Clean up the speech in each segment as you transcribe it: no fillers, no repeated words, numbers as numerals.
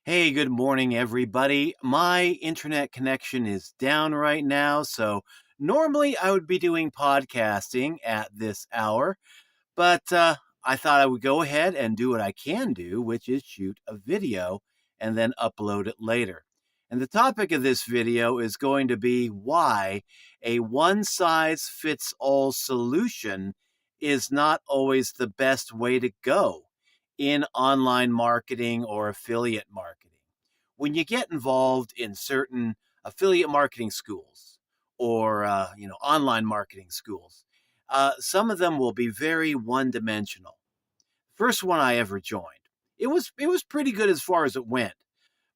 Hey, good morning, everybody. My internet connection is down right now, so normally I would be doing podcasting at this hour, but I thought I would go ahead and do what I can do, which is shoot a video and then upload it later. And the topic of this video is going to be why a one size fits all solution is not always the best way to go in online marketing or affiliate marketing. When you get involved in certain affiliate marketing schools or online marketing schools, some of them will be very one dimensional. First one I ever joined, it was pretty good as far as it went.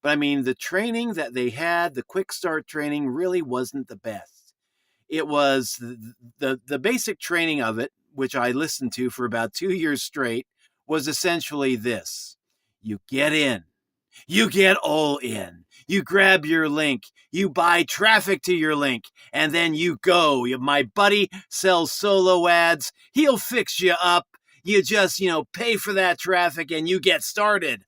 But I mean, the training that they had, the quick start training, really wasn't the best. It was the basic training of it, which I listened to for about 2 years straight, was essentially this: you get in, you get all in. You grab your link, you buy traffic to your link, and then you go. My buddy sells solo ads. He'll fix you up. You just, pay for that traffic and you get started.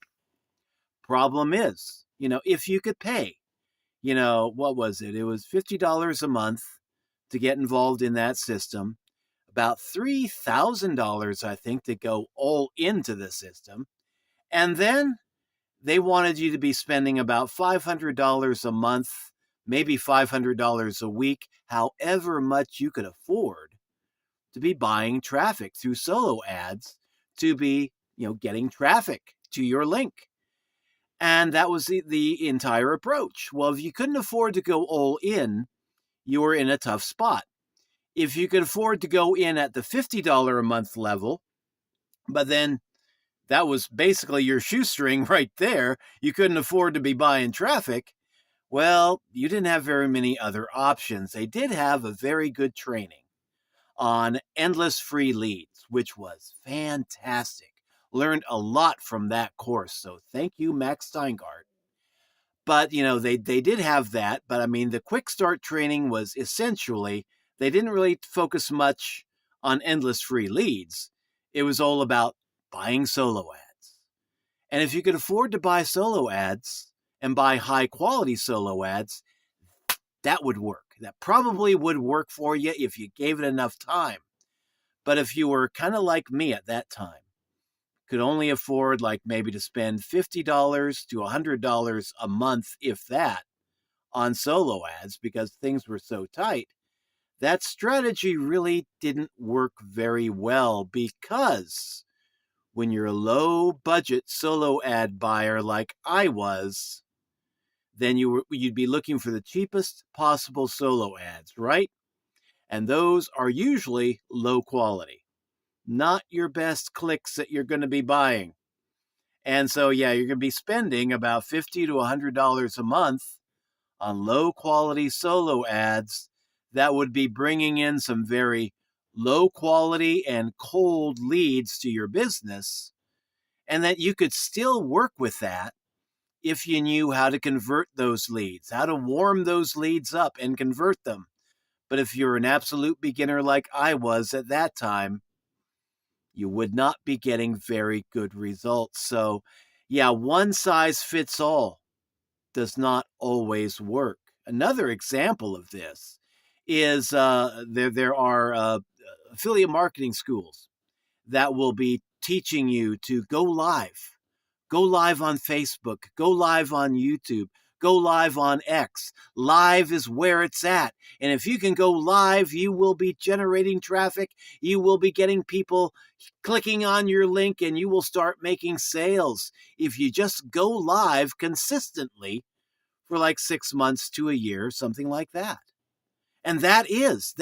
Problem is, if you could pay, what was it? It was $50 a month to get involved in that system, about $3,000, I think, to go all into the system. And then they wanted you to be spending about $500 a month, maybe $500 a week, however much you could afford to be buying traffic through solo ads to be, getting traffic to your link. And that was the entire approach. Well, if you couldn't afford to go all in, you were in a tough spot. If you could afford to go in at the $50 a month level, but then that was basically your shoestring right there. You couldn't afford to be buying traffic. Well, you didn't have very many other options. They did have a very good training on endless free leads, which was fantastic. Learned a lot from that course. So thank you, Max Steingart. But, they did have that. But I mean, the quick start training was essentially, they didn't really focus much on endless free leads. It was all about buying solo ads. And if you could afford to buy solo ads and buy high quality solo ads, that would work. That probably would work for you if you gave it enough time. But if you were kind of like me at that time, could only afford like maybe to spend $50 to $100 a month, if that, on solo ads because things were so tight, that strategy really didn't work very well because when you're a low budget solo ad buyer like I was, then you'd be looking for the cheapest possible solo ads, right? And those are usually low quality, not your best clicks that you're going to be buying. And so, yeah, you're going to be spending about $50 to $100 a month on low quality solo ads that would be bringing in some very low quality and cold leads to your business, and that you could still work with that if you knew how to convert those leads, how to warm those leads up and convert them. But if you're an absolute beginner like I was at that time, you would not be getting very good results. So, yeah, one size fits all does not always work. Another example of this is there are affiliate marketing schools that will be teaching you to go live. Go live on Facebook. Go live on YouTube. Go live on X. Live is where it's at. And if you can go live, you will be generating traffic. You will be getting people clicking on your link and you will start making sales. If you just go live consistently for like 6 months to a year, something like that. And that is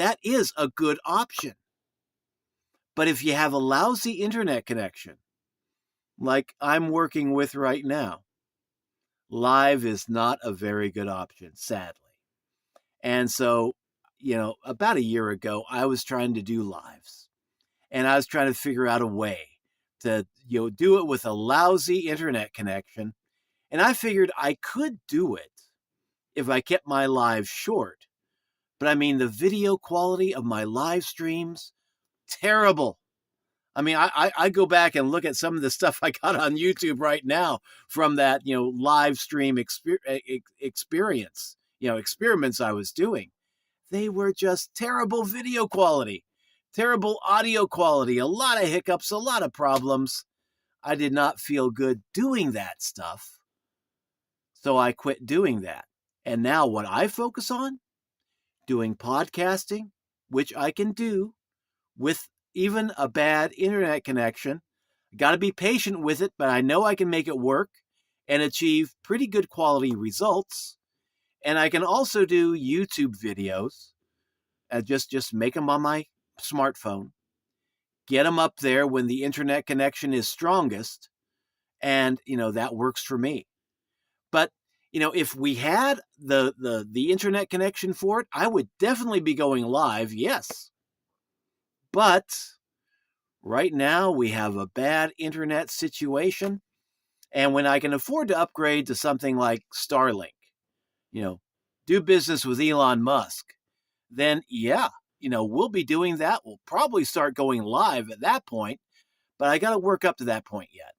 a good option. But if you have a lousy internet connection, like I'm working with right now, live is not a very good option, sadly. And so, about a year ago, I was trying to do lives and I was trying to figure out a way to, do it with a lousy internet connection. And I figured I could do it if I kept my lives short. But I mean, the video quality of my live streams, terrible. I mean, I go back and look at some of the stuff I got on YouTube right now from that, live stream experience, experiments I was doing. They were just terrible video quality, terrible audio quality, a lot of hiccups, a lot of problems. I did not feel good doing that stuff. So I quit doing that. And now what I focus on, doing podcasting, which I can do with even a bad internet connection. Got to be patient with it, but I know I can make it work and achieve pretty good quality results. And I can also do YouTube videos. Just make them on my smartphone, get them up there when the internet connection is strongest, and that works for me. But if we had the internet connection for it, I would definitely be going live, yes. But right now we have a bad internet situation, and when I can afford to upgrade to something like Starlink, do business with Elon Musk, then yeah, we'll be doing that. We'll probably start going live at that point, but I got to work up to that point yet.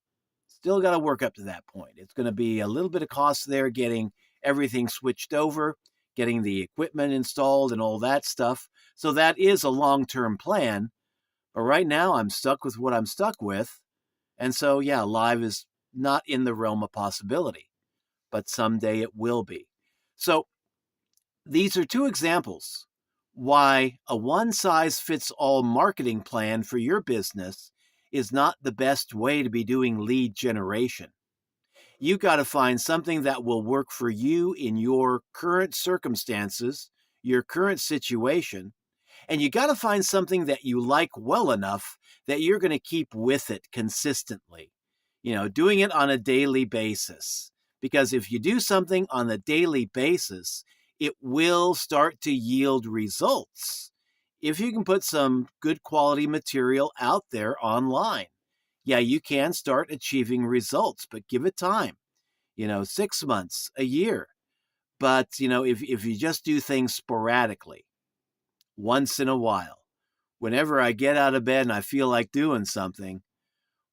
Still got to work up to that point. It's going to be a little bit of cost there getting everything switched over, getting the equipment installed and all that stuff. So that is a long-term plan. But right now I'm stuck with what I'm stuck with. And so, yeah, live is not in the realm of possibility, but someday it will be. So these are two examples why a one-size-fits-all marketing plan for your business is not the best way to be doing lead generation. You got to find something that will work for you in your current circumstances, your current situation, and you got to find something that you like well enough that you're going to keep with it consistently, doing it on a daily basis. Because if you do something on a daily basis, it will start to yield results. If you can put some good quality material out there online, yeah, you can start achieving results, but give it time, 6 months, a year. But, if you just do things sporadically, once in a while, whenever I get out of bed and I feel like doing something,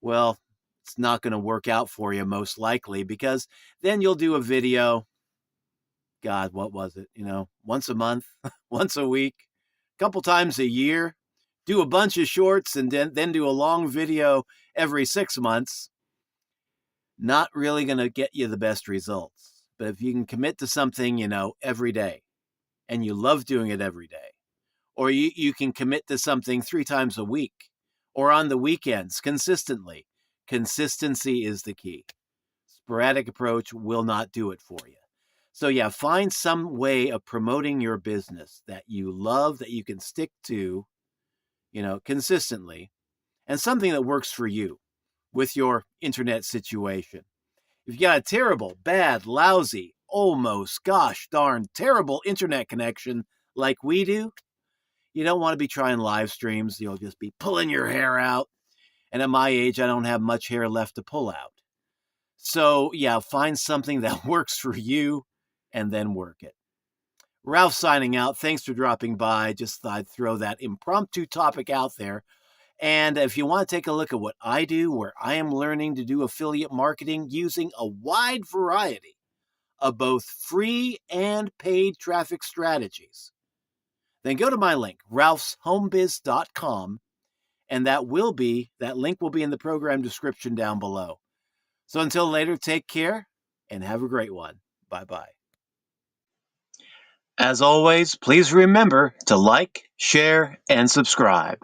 well, it's not going to work out for you most likely, because then you'll do a video. God, what was it? Once a month, once a week, a couple times a year, do a bunch of shorts and then do a long video every 6 months. Not really going to get you the best results. But if you can commit to something, every day, and you love doing it every day, or you can commit to something 3 times a week or on the weekends consistently. Consistency is the key. Sporadic approach will not do it for you. So yeah, find some way of promoting your business that you love, that you can stick to, consistently, and something that works for you with your internet situation. If you got a terrible, bad, lousy, almost, gosh darn, terrible internet connection like we do, you don't want to be trying live streams. You'll just be pulling your hair out. And at my age, I don't have much hair left to pull out. So, yeah, find something that works for you and then work it. Ralph signing out. Thanks for dropping by. Just thought I'd throw that impromptu topic out there. And if you want to take a look at what I do, where I am learning to do affiliate marketing using a wide variety of both free and paid traffic strategies, then go to my link, ralphshomebiz.com, and that link will be in the program description down below. So until later, take care and have a great one. Bye-bye. As always, please remember to like, share, and subscribe.